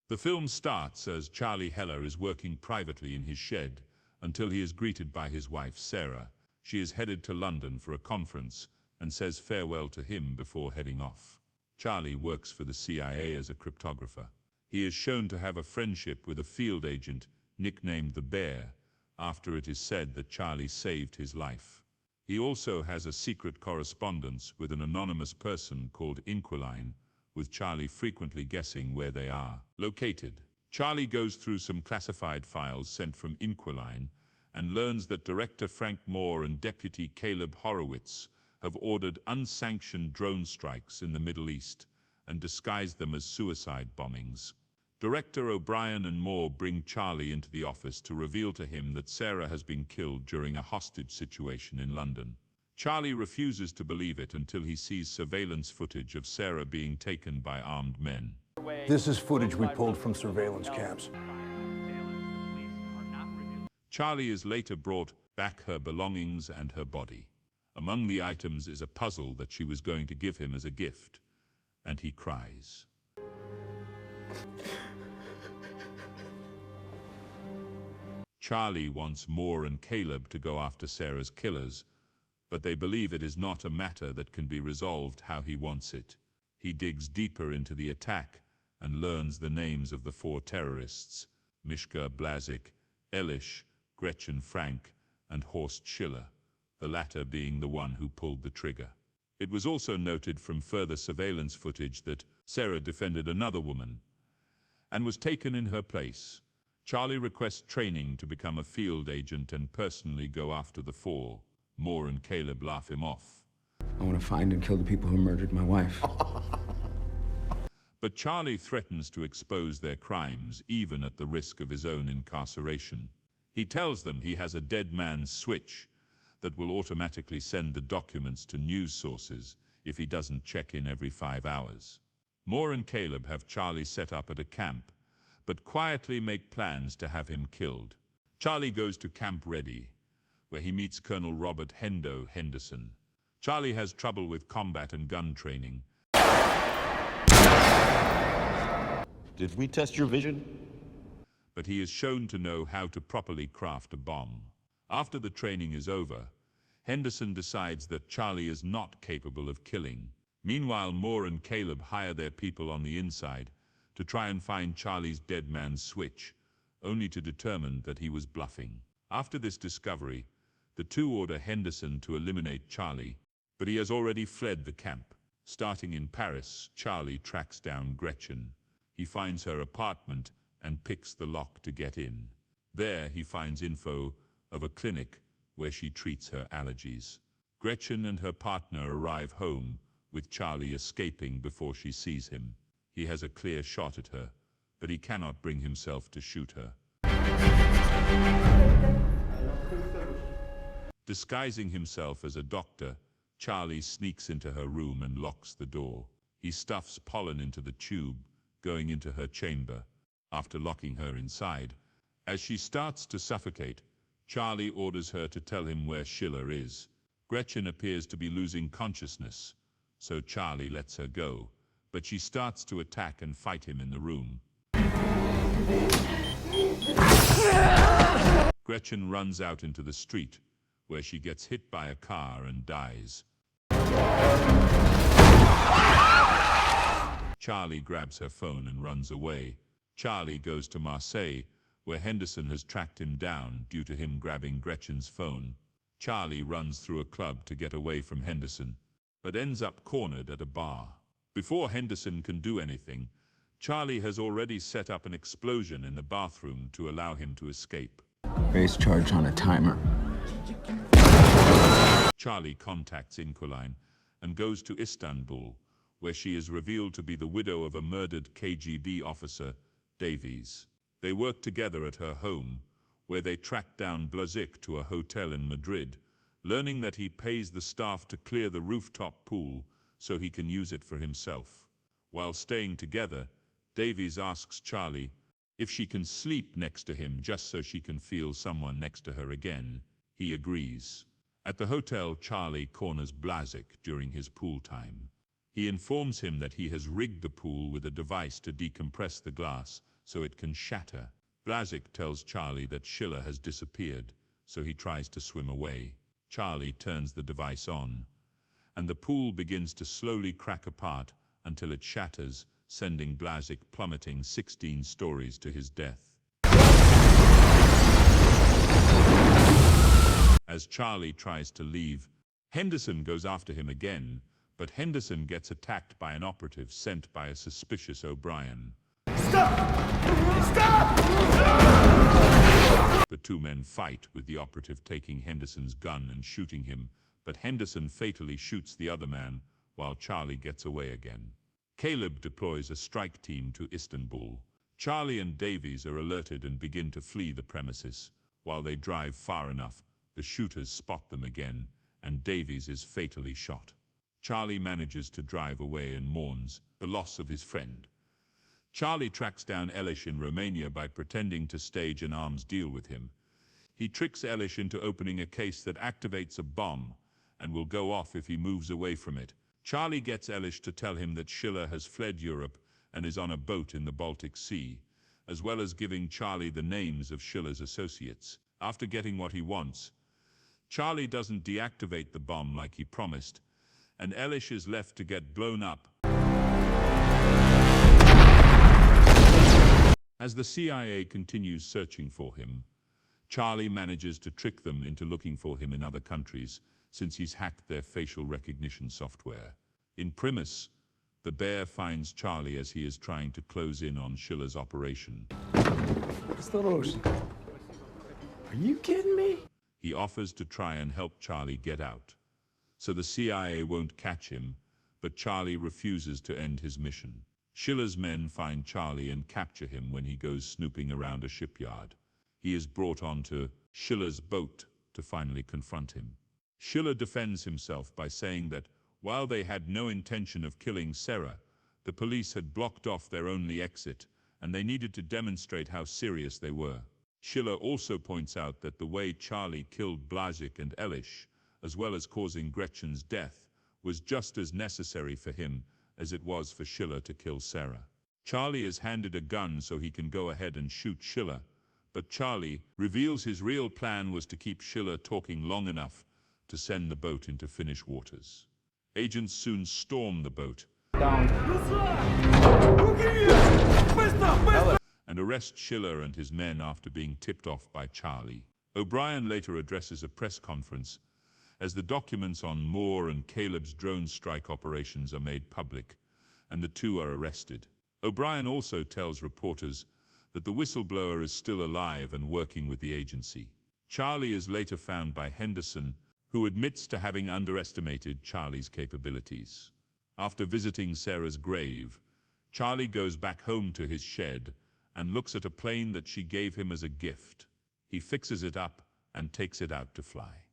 The film starts as Charlie Heller is working privately in his shed until he is greeted by his wife, Sarah. She is headed to London for a conference and says farewell to him before heading off. Charlie works for the CIA as a cryptographer. He is shown to have a friendship with a field agent nicknamed the Bear, after it is said that Charlie saved his life. He also has a secret correspondence with an anonymous person called Inquiline, with Charlie frequently guessing where they are located. Charlie goes through some classified files sent from Inquiline and learns that director Frank Moore and deputy Caleb Horowitz have ordered unsanctioned drone strikes in the Middle East and disguised them as suicide bombings. Director O'Brien and Moore bring Charlie into the office to reveal to him that Sarah has been killed during a hostage situation in London. Charlie refuses to believe it until he sees surveillance footage of Sarah being taken by armed men. This is footage we pulled from surveillance cams. Charlie is later brought back her belongings and her body. Among the items is a puzzle that she was going to give him as a gift, and he cries. Charlie wants Moore and Caleb to go after Sarah's killers, but they believe it is not a matter that can be resolved how he wants it. He digs deeper into the attack and learns the names of the 4 terrorists: Mishka Blazik, Elish, Gretchen Frank, and Horst Schiller, the latter being the one who pulled the trigger. It was also noted from further surveillance footage that Sarah defended another woman and was taken in her place. Charlie requests training to become a field agent and personally go after the 4. Moore and Caleb laugh him off. I want to find and kill the people who murdered my wife. But Charlie threatens to expose their crimes, even at the risk of his own incarceration. He tells them he has a dead man's switch that will automatically send the documents to news sources if he doesn't check in every 5 hours. Moore and Caleb have Charlie set up at a camp, but quietly make plans to have him killed. Charlie goes to Camp Ready, where he meets Colonel Robert Hendo Henderson. Charlie has trouble with combat and gun training. Did we test your vision? But he is shown to know how to properly craft a bomb. After the training is over, Henderson decides that Charlie is not capable of killing. Meanwhile, Moore and Caleb hire their people on the inside to try and find Charlie's dead man's switch, only to determine that he was bluffing. After this discovery, the 2 order Henderson to eliminate Charlie, but he has already fled the camp. Starting in Paris, Charlie tracks down Gretchen. He finds her apartment and picks the lock to get in. There, he finds info of a clinic where she treats her allergies. Gretchen and her partner arrive home, with Charlie escaping before she sees him. He has a clear shot at her, but he cannot bring himself to shoot her. Disguising himself as a doctor, Charlie sneaks into her room and locks the door. He stuffs pollen into the tube, going into her chamber. After locking her inside, as she starts to suffocate, Charlie orders her to tell him where Schiller is. Gretchen appears to be losing consciousness, so Charlie lets her go, but she starts to attack and fight him in the room. Gretchen runs out into the street, where she gets hit by a car and dies. Charlie grabs her phone and runs away. Charlie goes to Marseille, where Henderson has tracked him down due to him grabbing Gretchen's phone. Charlie runs through a club to get away from Henderson, but ends up cornered at a bar. Before Henderson can do anything, Charlie has already set up an explosion in the bathroom to allow him to escape. Race charge on a timer. Charlie contacts Inquiline and goes to Istanbul, where she is revealed to be the widow of a murdered KGB officer, Davies. They work together at her home, where they track down Blazik to a hotel in Madrid, learning that he pays the staff to clear the rooftop pool so he can use it for himself. While staying together, Davies asks Charlie if she can sleep next to him just so she can feel someone next to her again. He agrees. At the hotel, Charlie corners Blazik during his pool time. He informs him that he has rigged the pool with a device to decompress the glass so it can shatter. Blazek tells Charlie that Schiller has disappeared, so he tries to swim away. Charlie turns the device on, and the pool begins to slowly crack apart until it shatters, sending Blazek plummeting 16 stories to his death. As Charlie tries to leave, Henderson goes after him again, but Henderson gets attacked by an operative sent by a suspicious O'Brien. Stop! Stop! The two men fight, with the operative taking Henderson's gun and shooting him, but Henderson fatally shoots the other man while Charlie gets away again. Caleb deploys a strike team to Istanbul. Charlie and Davies are alerted and begin to flee the premises. While they drive far enough, the shooters spot them again, and Davies is fatally shot. Charlie manages to drive away and mourns the loss of his friend. Charlie tracks down Elish in Romania by pretending to stage an arms deal with him. He tricks Elish into opening a case that activates a bomb and will go off if he moves away from it. Charlie gets Elish to tell him that Schiller has fled Europe and is on a boat in the Baltic Sea, as well as giving Charlie the names of Schiller's associates. After getting what he wants, Charlie doesn't deactivate the bomb like he promised, and Elish is left to get blown up. As the CIA continues searching for him, Charlie manages to trick them into looking for him in other countries, since he's hacked their facial recognition software. In Primus, the bear finds Charlie as he is trying to close in on Schiller's operation. Are you kidding me? He offers to try and help Charlie get out, so the CIA won't catch him, but Charlie refuses to end his mission. Schiller's men find Charlie and capture him when he goes snooping around a shipyard. He is brought onto Schiller's boat to finally confront him. Schiller defends himself by saying that while they had no intention of killing Sarah, the police had blocked off their only exit, and they needed to demonstrate how serious they were. Schiller also points out that the way Charlie killed Blazek and Elish, as well as causing Gretchen's death, was just as necessary for him as it was for Schiller to kill Sarah. Charlie is handed a gun so he can go ahead and shoot Schiller, but Charlie reveals his real plan was to keep Schiller talking long enough to send the boat into Finnish waters. Agents soon storm the boat and arrest Schiller and his men after being tipped off by Charlie. O'Brien later addresses a press conference as the documents on Moore and Caleb's drone strike operations are made public, and the two are arrested. O'Brien also tells reporters that the whistleblower is still alive and working with the agency. Charlie is later found by Henderson, who admits to having underestimated Charlie's capabilities. After visiting Sarah's grave, Charlie goes back home to his shed and looks at a plane that she gave him as a gift. He fixes it up and takes it out to fly.